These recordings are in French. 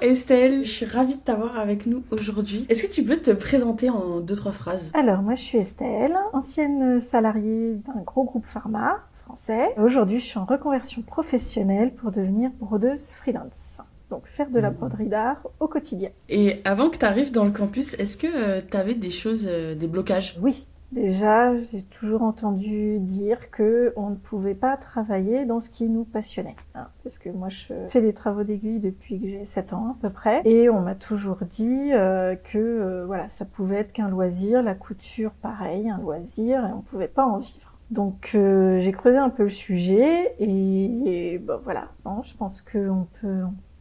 Estelle, je suis ravie de t'avoir avec nous aujourd'hui. Est-ce que tu peux te présenter en 2-3 phrases? Alors, moi je suis Estelle, ancienne salariée d'un gros groupe pharma français. Aujourd'hui, je suis en reconversion professionnelle pour devenir brodeuse freelance. Donc, faire de la broderie d'art au quotidien. Et avant que tu arrives dans le campus, est-ce que tu avais des choses, des blocages? Oui, déjà, j'ai toujours entendu dire que on ne pouvait pas travailler dans ce qui nous passionnait. Parce que moi, je fais des travaux d'aiguille depuis que j'ai 7 ans à peu près. Et on m'a toujours dit que voilà, ça pouvait être qu'un loisir, la couture pareil, un loisir, et on pouvait pas en vivre. Donc j'ai creusé un peu le sujet et ben, voilà, non, je pense qu'on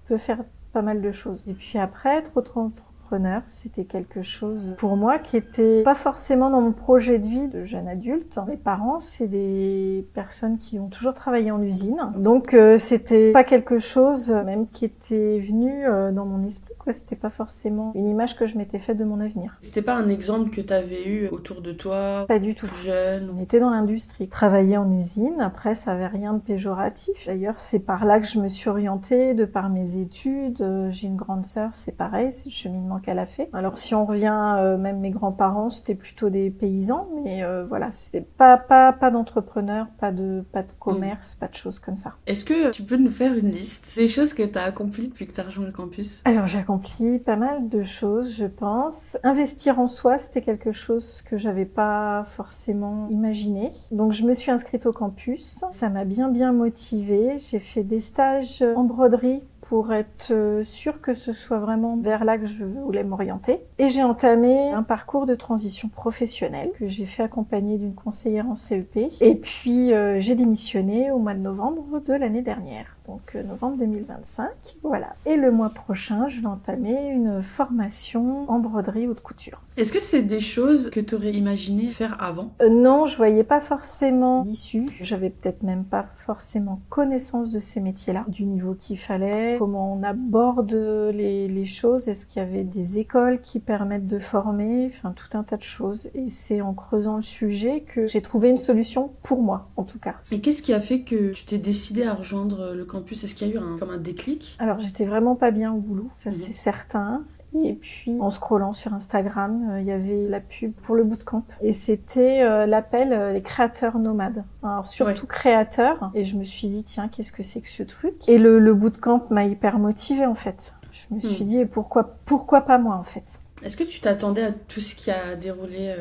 peut faire pas mal de choses. Et puis après, être auto-entrepreneur, c'était quelque chose pour moi qui était pas forcément dans mon projet de vie de jeune adulte. Mes parents, c'est des personnes qui ont toujours travaillé en usine. Donc c'était pas quelque chose même qui était venu dans mon esprit. C'était pas forcément une image que je m'étais faite de mon avenir. C'était pas un exemple que t'avais eu autour de toi? Pas du tout. Plus jeune? On était dans l'industrie, travaillait en usine. Après, ça avait rien de péjoratif. D'ailleurs, c'est par là que je me suis orientée, de par mes études. J'ai une grande sœur, c'est pareil, c'est le cheminement qu'elle a fait. Alors, si on revient, même mes grands-parents, c'était plutôt des paysans, mais voilà, c'était pas d'entrepreneur, pas de commerce, pas de choses comme ça. Est-ce que tu peux nous faire une liste des choses que t'as accomplies depuis que t'as rejoint le campus? Alors, j'ai accompli pas mal de choses, je pense. Investir en soi, c'était quelque chose que j'avais pas forcément imaginé. Donc, je me suis inscrite au campus. Ça m'a bien motivée. J'ai fait des stages en broderie pour être sûre que ce soit vraiment vers là que je voulais m'orienter. Et j'ai entamé un parcours de transition professionnelle que j'ai fait accompagner d'une conseillère en CEP. Et puis, j'ai démissionné au mois de novembre de l'année dernière. Donc novembre 2025, voilà. Et le mois prochain, je vais entamer une formation en broderie haute couture. Est-ce que c'est des choses que tu aurais imaginé faire avant? Non, je voyais pas forcément d'issue. J'avais peut-être même pas forcément connaissance de ces métiers-là, du niveau qu'il fallait, comment on aborde les choses, est-ce qu'il y avait des écoles qui permettent de former, enfin tout un tas de choses. Et c'est en creusant le sujet que j'ai trouvé une solution pour moi, en tout cas. Et qu'est-ce qui a fait que tu t'es décidée à rejoindre le campus? Est-ce qu'il y a eu comme un déclic? Alors, j'étais vraiment pas bien au boulot, ça c'est certain. Et puis, en scrollant sur Instagram, il y avait la pub pour le bootcamp. Et c'était l'appel les créateurs nomades. Alors, surtout créateurs. Et je me suis dit, tiens, qu'est-ce que c'est que ce truc? Et le bootcamp m'a hyper motivée, en fait. Je me suis dit, pourquoi pas moi, en fait? Est-ce que tu t'attendais à tout ce qui a déroulé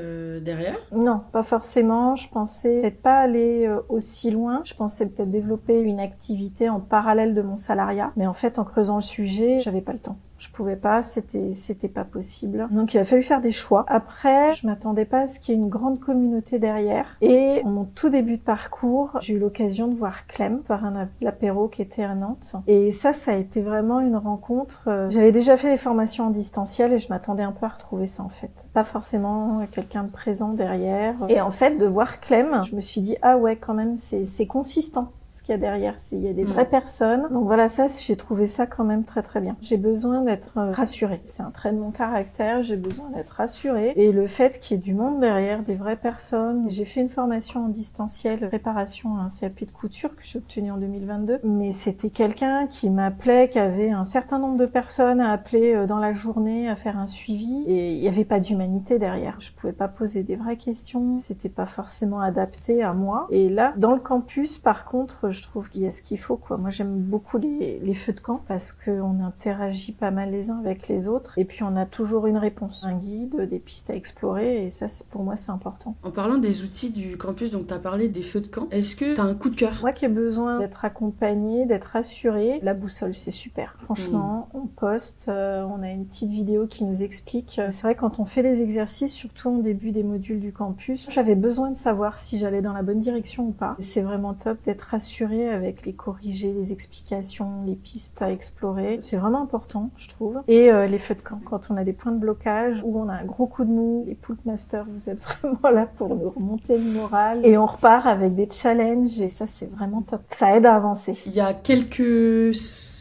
derrière? Non, pas forcément. Je pensais peut-être pas aller aussi loin. Je pensais peut-être développer une activité en parallèle de mon salariat. Mais en fait, en creusant le sujet, j'avais pas le temps. Je pouvais pas, c'était pas possible. Donc il a fallu faire des choix. Après, je m'attendais pas à ce qu'il y ait une grande communauté derrière. Et en mon tout début de parcours, j'ai eu l'occasion de voir Clem par l'apéro qui était à Nantes. Et ça a été vraiment une rencontre. J'avais déjà fait des formations en distanciel et je m'attendais un peu à retrouver ça en fait. Pas forcément quelqu'un de présent derrière. Et en fait, de voir Clem, je me suis dit, ah ouais, quand même, c'est consistant. Ce qu'il y a derrière, il y a des vraies personnes. Donc voilà, ça, j'ai trouvé ça quand même très très bien. J'ai besoin d'être rassurée. C'est un trait de mon caractère, j'ai besoin d'être rassurée. Et le fait qu'il y ait du monde derrière, des vraies personnes. J'ai fait une formation en distanciel, préparation à un CAP de couture que j'ai obtenu en 2022. Mais c'était quelqu'un qui m'appelait, qui avait un certain nombre de personnes à appeler dans la journée, à faire un suivi. Et il n'y avait pas d'humanité derrière. Je pouvais pas poser des vraies questions. C'était pas forcément adapté à moi. Et là, dans le campus, par contre, je trouve qu'il y a ce qu'il faut, quoi. Moi, j'aime beaucoup les feux de camp parce qu'on interagit pas mal les uns avec les autres et puis on a toujours une réponse, un guide, des pistes à explorer et ça, pour moi, c'est important. En parlant des outils du campus, donc t'as parlé des feux de camp, est-ce que t'as un coup de cœur? Moi qui ai besoin d'être accompagnée, d'être rassurée, la boussole, c'est super. Franchement, on poste, on a une petite vidéo qui nous explique. C'est vrai, quand on fait les exercices, surtout en début des modules du campus, j'avais besoin de savoir si j'allais dans la bonne direction ou pas. C'est vraiment top d'être rassurée avec les corrigés, les explications, les pistes à explorer. C'est vraiment important, je trouve. Et les feux de camp, quand on a des points de blocage ou on a un gros coup de mou, les Poulp Masters, vous êtes vraiment là pour nous remonter le moral. Et on repart avec des challenges et ça, c'est vraiment top. Ça aide à avancer. Il y a quelques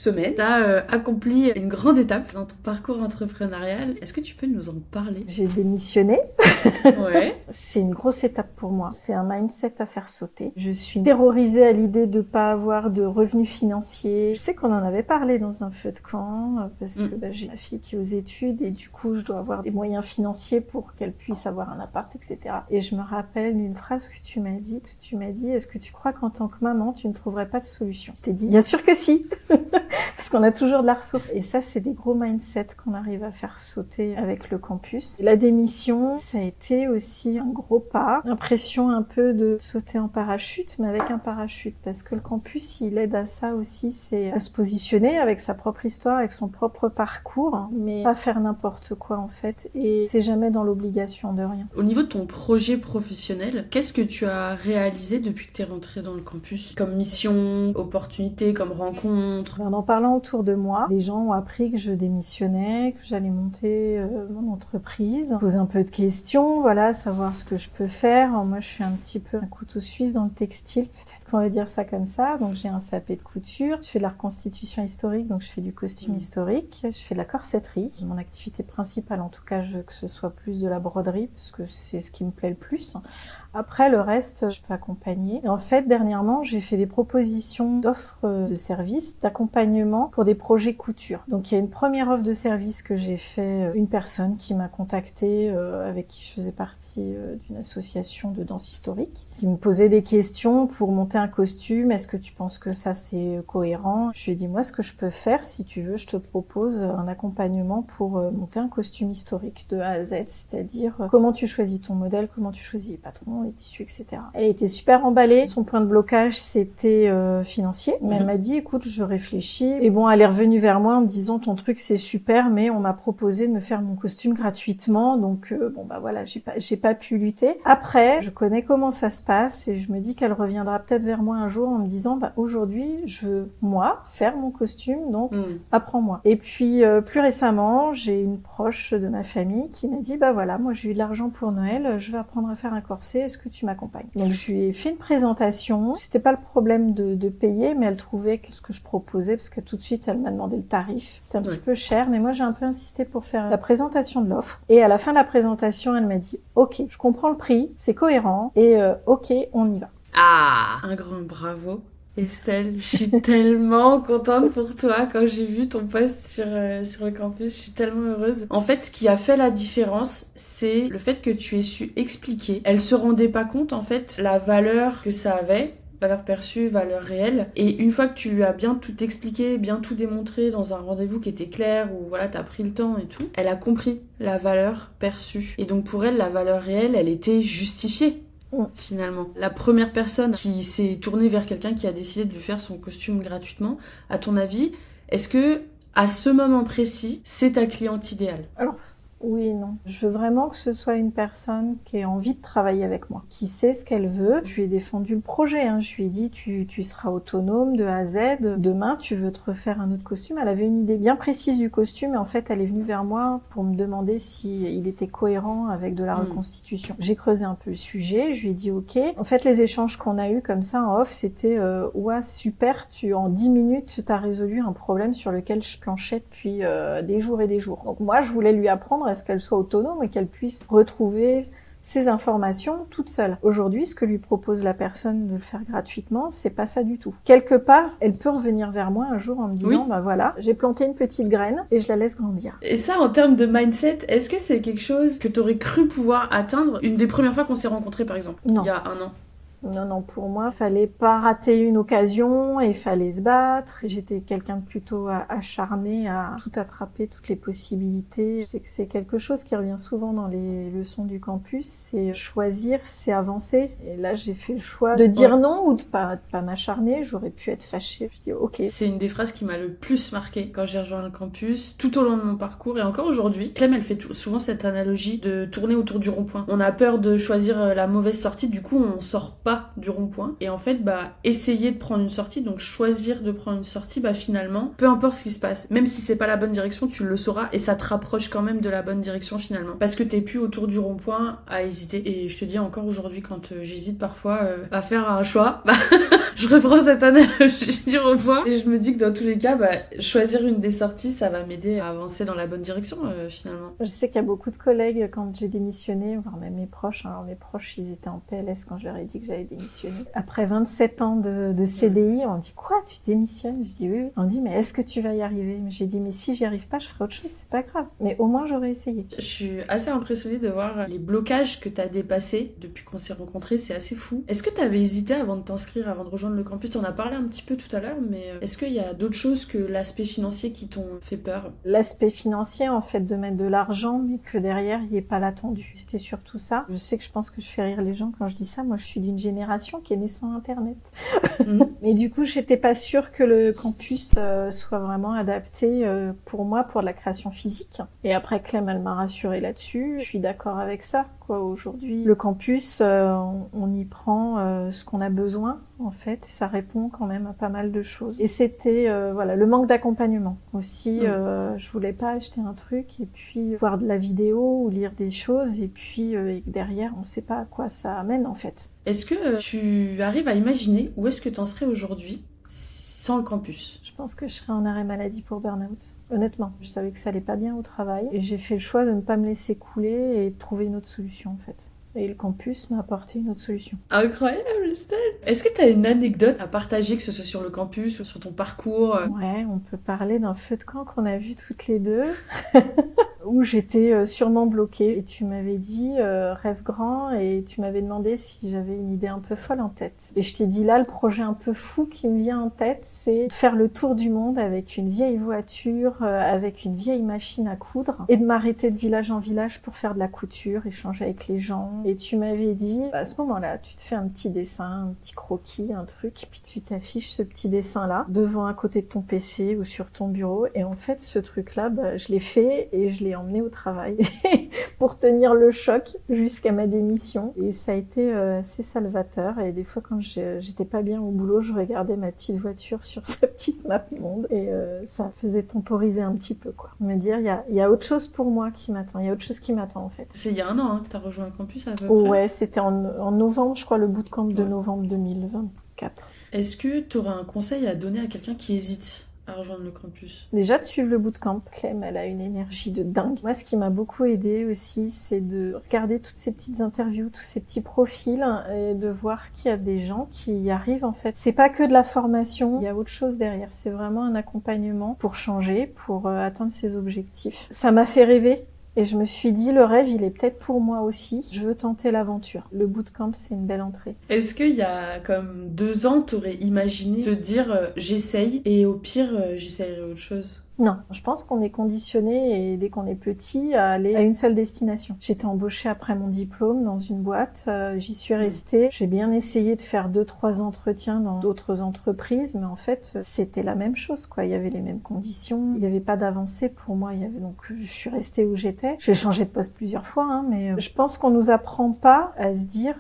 semaines, tu as accompli une grande étape dans ton parcours entrepreneurial. Est-ce que tu peux nous en parler? J'ai démissionné. Ouais. C'est une grosse étape pour moi. C'est un mindset à faire sauter. Je suis terrorisée à l'idée de pas avoir de revenus financiers. Je sais qu'on en avait parlé dans un feu de camp parce que j'ai ma fille qui est aux études et du coup je dois avoir des moyens financiers pour qu'elle puisse avoir un appart, etc. Et je me rappelle d'une phrase que tu m'as dit. Tu m'as dit, est-ce que tu crois qu'en tant que maman, tu ne trouverais pas de solution? Je t'ai dit, bien sûr que si, parce qu'on a toujours de la ressource. Et ça, c'est des gros mindsets qu'on arrive à faire sauter avec le campus. La démission, ça a été aussi un gros pas. L'impression un peu de sauter en parachute, mais avec un parachute, parce que le campus, il aide à ça aussi, c'est à se positionner avec sa propre histoire, avec son propre parcours, mais pas faire n'importe quoi en fait. Et c'est jamais dans l'obligation de rien. Au niveau de ton projet professionnel, qu'est-ce que tu as réalisé depuis que tu es rentrée dans le campus? Comme mission, opportunité, comme rencontre? En parlant autour de moi, les gens ont appris que je démissionnais, que j'allais monter mon entreprise, poser un peu de questions, voilà, savoir ce que je peux faire. Moi, je suis un petit peu un couteau suisse dans le textile, peut-être qu'on va dire ça comme ça. Donc, j'ai un CAP de couture, je fais de la reconstitution historique, donc je fais du costume historique, je fais de la corsetterie. Mon activité principale, en tout cas, je veux que ce soit plus de la broderie, parce que c'est ce qui me plaît le plus. Après, le reste, je peux accompagner. Et en fait, dernièrement, j'ai fait des propositions d'offres de services, d'accompagnement pour des projets couture. Donc, il y a une première offre de service que j'ai fait, une personne qui m'a contactée, avec qui je faisais partie d'une association de danse historique, qui me posait des questions pour monter un costume. Est-ce que tu penses que ça, c'est cohérent? Je lui ai dit, moi, ce que je peux faire, si tu veux, je te propose un accompagnement pour monter un costume historique de A à Z, c'est-à-dire comment tu choisis ton modèle, comment tu choisis les patrons, les tissus, etc. Elle était super emballée. Son point de blocage, c'était financier. Mais elle m'a dit, écoute, je réfléchis. Et bon, elle est revenue vers moi en me disant, ton truc, c'est super, mais on m'a proposé de me faire mon costume gratuitement. Donc, bon, bah voilà, j'ai pas pu lutter. Après, je connais comment ça se passe et je me dis qu'elle reviendra peut-être vers moi un jour en me disant, bah aujourd'hui, je veux, moi, faire mon costume, donc apprends-moi. Et puis, plus récemment, j'ai une proche de ma famille qui m'a dit, bah voilà, moi j'ai eu de l'argent pour Noël, je vais apprendre à faire un corset, est-ce que tu m'accompagnes? Donc je lui ai fait une présentation, c'était pas le problème de payer, mais elle trouvait que ce que je proposais, parce que tout de suite elle m'a demandé le tarif, c'était un petit peu cher, mais moi j'ai un peu insisté pour faire la présentation de l'offre. Et à la fin de la présentation, elle m'a dit, ok, je comprends le prix, c'est cohérent, et ok, on y va. Ah, un grand bravo. Estelle, je suis tellement contente pour toi. Quand j'ai vu ton post sur le campus, je suis tellement heureuse. En fait, ce qui a fait la différence, c'est le fait que tu aies su expliquer. Elle se rendait pas compte, en fait, la valeur que ça avait. Valeur perçue, valeur réelle. Et une fois que tu lui as bien tout expliqué, bien tout démontré dans un rendez-vous qui était clair, où voilà, t'as pris le temps et tout, elle a compris la valeur perçue. Et donc pour elle, la valeur réelle, elle était justifiée. Finalement, la première personne qui s'est tournée vers quelqu'un qui a décidé de lui faire son costume gratuitement, à ton avis, est-ce que à ce moment précis, c'est ta cliente idéale? Alors, oui et non. Je veux vraiment que ce soit une personne qui ait envie de travailler avec moi, qui sait ce qu'elle veut. Je lui ai défendu le projet, je lui ai dit tu seras autonome de A à Z. Demain, tu veux te refaire un autre costume. Elle avait une idée bien précise du costume et en fait, elle est venue vers moi pour me demander si il était cohérent avec de la reconstitution. J'ai creusé un peu le sujet, je lui ai dit ok. En fait, les échanges qu'on a eus comme ça en off, c'était ouais, super, en 10 minutes, tu as résolu un problème sur lequel je planchais depuis des jours et des jours. Donc moi, je voulais lui apprendre à ce qu'elle soit autonome et qu'elle puisse retrouver ces informations toute seule. Aujourd'hui, ce que lui propose la personne de le faire gratuitement, c'est pas ça du tout. Quelque part, elle peut revenir vers moi un jour en me disant, bah voilà, j'ai planté une petite graine et je la laisse grandir. Et ça, en termes de mindset, est-ce que c'est quelque chose que t'aurais cru pouvoir atteindre une des premières fois qu'on s'est rencontrés, par exemple? Non. Il y a un an? Non, pour moi, fallait pas rater une occasion et fallait se battre. J'étais quelqu'un de plutôt acharné à tout attraper, toutes les possibilités. Je sais que c'est quelque chose qui revient souvent dans les leçons du campus, c'est choisir, c'est avancer. Et là, j'ai fait le choix de dire non ou de pas m'acharner. J'aurais pu être fâchée. Je dis ok. C'est une des phrases qui m'a le plus marquée quand j'ai rejoint le campus, tout au long de mon parcours et encore aujourd'hui. Clem, elle fait souvent cette analogie de tourner autour du rond-point. On a peur de choisir la mauvaise sortie, du coup, on sort pas bas du rond-point. Et en fait, essayer de prendre une sortie, donc choisir de prendre une sortie, finalement, peu importe ce qui se passe, même si c'est pas la bonne direction, tu le sauras et ça te rapproche quand même de la bonne direction finalement. Parce que t'es plus autour du rond-point à hésiter. Et je te dis encore aujourd'hui, quand j'hésite parfois à faire un choix, je reprends cette analogie du rond-point et je me dis que dans tous les cas, choisir une des sorties, ça va m'aider à avancer dans la bonne direction finalement. Je sais qu'il y a beaucoup de collègues, quand j'ai démissionné, voire même mes proches, ils étaient en PLS quand je leur ai dit que j'allais démissionner. Après 27 ans de CDI, on dit quoi, tu démissionnes? Je dis oui. On dit mais est-ce que tu vas y arriver? J'ai dit mais si j'y arrive pas, je ferai autre chose, c'est pas grave. Mais au moins j'aurais essayé. Je suis assez impressionnée de voir les blocages que t'as dépassés depuis qu'on s'est rencontrés, c'est assez fou. Est-ce que t'avais hésité avant de t'inscrire, avant de rejoindre le campus? T'en as parlé un petit peu tout à l'heure, mais est-ce qu'il y a d'autres choses que l'aspect financier qui t'ont fait peur? L'aspect financier, en fait, de mettre de l'argent, mais que derrière, il n'y ait pas l'attendu. C'était surtout ça. Je pense que je fais rire les gens quand je dis ça. Moi, je suis d'une génération qui est née sans Internet. Mais du coup, j'étais pas sûre que le campus soit vraiment adapté pour moi, pour de la création physique. Et après, Clem, elle m'a rassurée là-dessus. Je suis d'accord avec ça, quoi. Aujourd'hui, le campus, on y prend ce qu'on a besoin, en fait. Ça répond quand même à pas mal de choses. Et c'était, le manque d'accompagnement aussi. Je voulais pas acheter un truc et puis voir de la vidéo ou lire des choses et puis derrière, on sait pas à quoi ça amène, en fait. Est-ce que tu arrives à imaginer où est-ce que tu en serais aujourd'hui sans le campus? Je pense que je serais en arrêt maladie pour burn-out. Honnêtement, je savais que ça allait pas bien au travail et j'ai fait le choix de ne pas me laisser couler et de trouver une autre solution, en fait. Et le campus m'a apporté une autre solution. Incroyable, Estelle! Est-ce que tu as une anecdote à partager, que ce soit sur le campus ou sur ton parcours? Ouais, on peut parler d'un feu de camp qu'on a vu toutes les deux, où j'étais sûrement bloquée. Et tu m'avais dit rêve grand et tu m'avais demandé si j'avais une idée un peu folle en tête. Et je t'ai dit là, le projet un peu fou qui me vient en tête, c'est de faire le tour du monde avec une vieille voiture, avec une vieille machine à coudre et de m'arrêter de village en village pour faire de la couture, échanger avec les gens. Et tu m'avais dit, à ce moment-là, tu te fais un petit dessin, un petit croquis, un truc, puis tu t'affiches ce petit dessin-là devant à côté de ton PC ou sur ton bureau. Et en fait, ce truc-là, je l'ai fait et je l'ai emmené au travail pour tenir le choc jusqu'à ma démission. Et ça a été assez salvateur. Et des fois, quand j'étais pas bien au boulot, je regardais ma petite voiture sur sa petite map monde et ça faisait temporiser un petit peu, quoi. Me dire, il y a autre chose pour moi qui m'attend. Il y a autre chose qui m'attend, en fait. C'est il y a 1 an que tu as rejoint le campus, à peu près. Ouais, c'était en novembre, je crois, le bootcamp de novembre 2024. Est-ce que tu aurais un conseil à donner à quelqu'un qui hésite à rejoindre le campus? Déjà de suivre le bootcamp. Clem, elle a une énergie de dingue. Moi, ce qui m'a beaucoup aidée aussi, c'est de regarder toutes ces petites interviews, tous ces petits profils et de voir qu'il y a des gens qui y arrivent, en fait. C'est pas que de la formation, il y a autre chose derrière. C'est vraiment un accompagnement pour changer, pour atteindre ses objectifs. Ça m'a fait rêver. Et je me suis dit, le rêve, il est peut-être pour moi aussi. Je veux tenter l'aventure. Le bootcamp, c'est une belle entrée. Est-ce qu'il y a comme 2 ans, t'aurais imaginé te dire j'essaye et au pire, j'essayerai autre chose? Non, je pense qu'on est conditionné et dès qu'on est petit à aller à une seule destination. J'étais embauchée après mon diplôme dans une boîte, j'y suis restée. J'ai bien essayé de faire 2-3 entretiens dans d'autres entreprises, mais en fait, c'était la même chose, quoi. Il y avait les mêmes conditions, il n'y avait pas d'avancée pour moi. Donc, je suis restée où j'étais. J'ai changé de poste plusieurs fois, mais je pense qu'on nous apprend pas à se dire,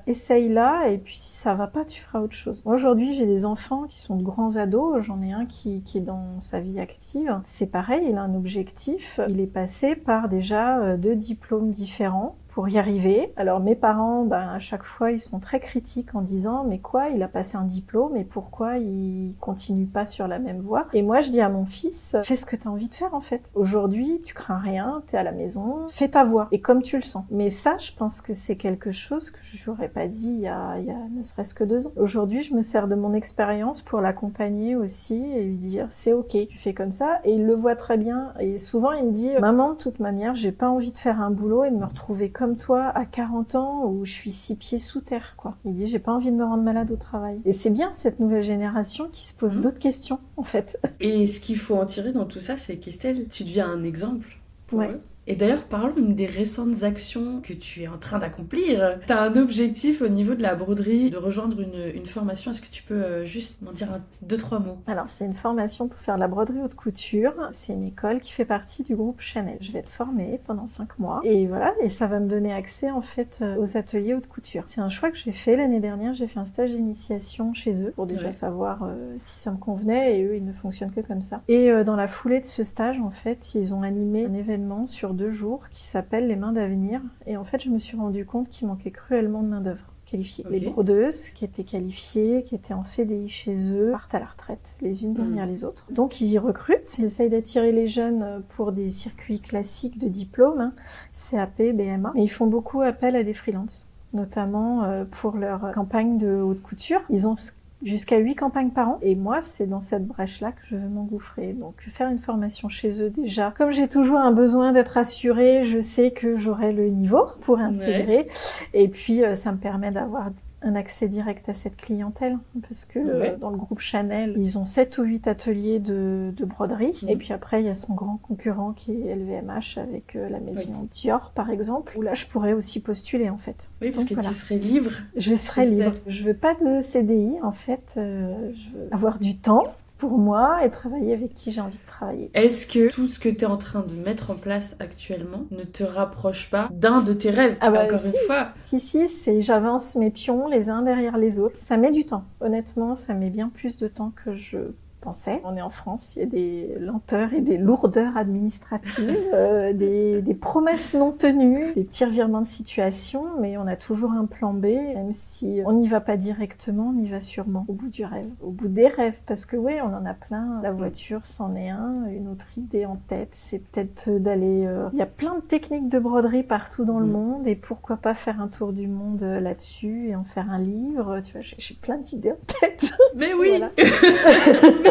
essaye là, et puis si ça va pas, tu feras autre chose. Moi, aujourd'hui, j'ai des enfants qui sont de grands ados. J'en ai un qui est dans sa vie active. C'est pareil, il a un objectif. Il est passé par déjà 2 diplômes différents pour y arriver. Alors mes parents, à chaque fois, ils sont très critiques en disant « Mais quoi, il a passé un diplôme et pourquoi il continue pas sur la même voie ?» Et moi, je dis à mon fils « Fais ce que tu as envie de faire, en fait. Aujourd'hui, tu crains rien, t'es à la maison, fais ta voie. Et comme tu le sens. » Mais ça, je pense que c'est quelque chose que je n'aurais pas dit il y a ne serait-ce que 2 ans. Aujourd'hui, je me sers de mon expérience pour l'accompagner aussi et lui dire « C'est ok, tu fais comme ça. » Et il le voit très bien. Et souvent, il me dit « Maman, de toute manière, j'ai pas envie de faire un boulot et de me retrouver comme toi à 40 ans où je suis 6 pieds sous terre, quoi. Il dit, j'ai pas envie de me rendre malade au travail. Et c'est bien cette nouvelle génération qui se pose d'autres questions, en fait. Et ce qu'il faut en tirer dans tout ça, c'est qu'Estelle, tu deviens un exemple. Ouais. Et d'ailleurs, parlons d'une des récentes actions que tu es en train d'accomplir. Tu as un objectif au niveau de la broderie, de rejoindre une formation. Est-ce que tu peux juste m'en dire 2-3 mots? Alors, c'est une formation pour faire de la broderie haute couture. C'est une école qui fait partie du groupe Chanel. Je vais être formée pendant 5 mois. Et voilà, et ça va me donner accès en fait aux ateliers haute couture. C'est un choix que j'ai fait l'année dernière. J'ai fait un stage d'initiation chez eux pour déjà savoir si ça me convenait. Et eux, ils ne fonctionnent que comme ça. Et dans la foulée de ce stage, en fait, ils ont animé un événement sur 2 jours qui s'appelle les mains d'avenir. Et en fait, je me suis rendu compte qu'il manquait cruellement de main d'œuvre qualifiées. Les brodeuses qui étaient qualifiées, qui étaient en CDI chez eux, partent à la retraite, les unes derrière les autres. Donc ils recrutent, ils essayent d'attirer les jeunes pour des circuits classiques de diplôme, CAP, BMA, mais ils font beaucoup appel à des freelances, notamment pour leur campagne de haute couture. Ils ont jusqu'à 8 campagnes par an. Et moi, c'est dans cette brèche-là que je veux m'engouffrer. Donc, faire une formation chez eux déjà. Comme j'ai toujours un besoin d'être assurée, je sais que j'aurai le niveau pour intégrer. Ouais. Et puis, ça me permet d'avoir un accès direct à cette clientèle. Parce que dans le groupe Chanel, ils ont 7 ou 8 ateliers de broderie. Et puis après, il y a son grand concurrent qui est LVMH avec la maison Dior, par exemple, où là, je pourrais aussi postuler, en fait. Oui, parce que tu serais libre. Je serais libre. Je veux pas de CDI, en fait. Je veux avoir du temps pour moi et travailler avec qui j'ai envie de travailler. Est-ce que tout ce que tu es en train de mettre en place actuellement ne te rapproche pas d'un de tes rêves? Encore une fois. Si, j'avance mes pions les uns derrière les autres. Ça met du temps. Honnêtement, ça met bien plus de temps que je pensais. On est en France, il y a des lenteurs et des lourdeurs administratives, des promesses non tenues, des petits revirements de situation, mais on a toujours un plan B, même si on n'y va pas directement, on y va sûrement au bout du rêve, au bout des rêves, parce que oui, on en a plein. La voiture, c'en est un. Une autre idée en tête, c'est peut-être d'aller... Il y a plein de techniques de broderie partout dans le monde, et pourquoi pas faire un tour du monde là-dessus et en faire un livre. Tu vois, j'ai plein d'idées en tête. Mais oui.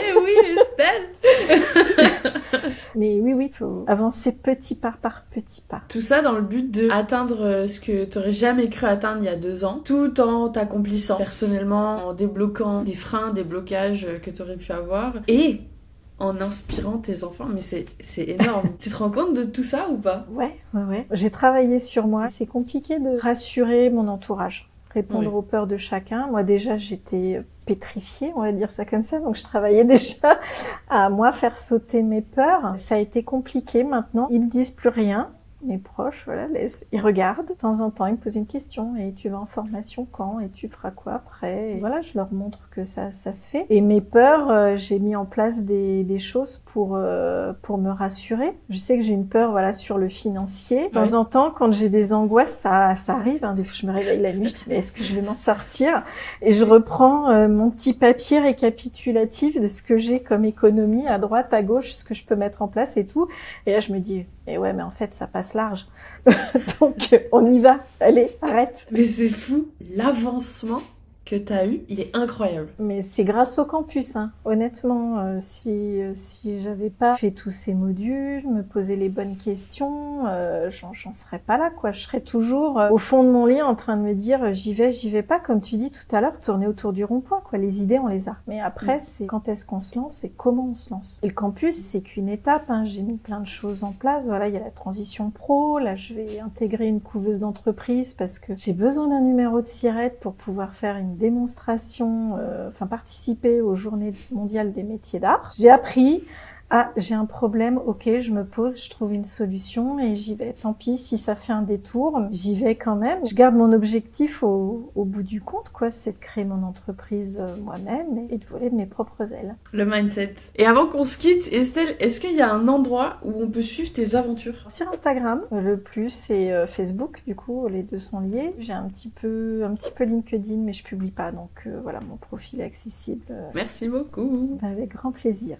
Mais oui, Estelle. Mais oui, faut avancer petit pas par petit pas. Tout ça dans le but de atteindre ce que t'aurais jamais cru atteindre il y a 2 ans, tout en t'accomplissant personnellement, en débloquant des freins, des blocages que t'aurais pu avoir, et en inspirant tes enfants. Mais c'est énorme. Tu te rends compte de tout ça ou pas? Ouais. J'ai travaillé sur moi. C'est compliqué de rassurer mon entourage, répondre aux peurs de chacun. Moi déjà, j'étais pétrifiée, on va dire ça comme ça, donc je travaillais déjà à moi faire sauter mes peurs. Ça a été compliqué maintenant. Ils ne disent plus rien. Mes proches, voilà, ils regardent. De temps en temps, ils me posent une question. Et tu vas en formation quand? Et tu feras quoi après? Et voilà, je leur montre que ça se fait. Et mes peurs, j'ai mis en place des choses pour me rassurer. Je sais que j'ai une peur, voilà, sur le financier. De temps en temps, quand j'ai des angoisses, ça arrive. Des fois, je me réveille la nuit, je dis, mais est-ce que je vais m'en sortir? Et je reprends mon petit papier récapitulatif de ce que j'ai comme économie à droite, à gauche, ce que je peux mettre en place et tout. Et là, je me dis, et ouais, mais en fait, ça passe large. Donc, on y va. Allez, arrête. Mais c'est fou. L'avancement que t'as eu, il est incroyable. Mais c'est grâce au campus, hein. Honnêtement, si j'avais pas fait tous ces modules, me poser les bonnes questions, j'en serais pas là, quoi. Je serais toujours au fond de mon lit en train de me dire j'y vais pas, comme tu dis tout à l'heure, tourner autour du rond-point, quoi. Les idées, on les a. Mais après, c'est quand est-ce qu'on se lance et comment on se lance. Et le campus, c'est qu'une étape, hein. J'ai mis plein de choses en place. Voilà, il y a la transition pro. Là, je vais intégrer une couveuse d'entreprise parce que j'ai besoin d'un numéro de SIRET pour pouvoir faire une démonstration, participer aux Journées mondiales des métiers d'art. J'ai appris, j'ai un problème, ok, je me pose, je trouve une solution et j'y vais. Tant pis si ça fait un détour, j'y vais quand même. Je garde mon objectif au bout du compte, quoi, c'est de créer mon entreprise moi-même et de voler de mes propres ailes. Le mindset. Et avant qu'on se quitte, Estelle, est-ce qu'il y a un endroit où on peut suivre tes aventures? Sur Instagram, le plus, et Facebook, du coup, les deux sont liés. J'ai un petit peu LinkedIn, mais je publie pas, donc voilà, mon profil est accessible. Merci beaucoup. Avec grand plaisir.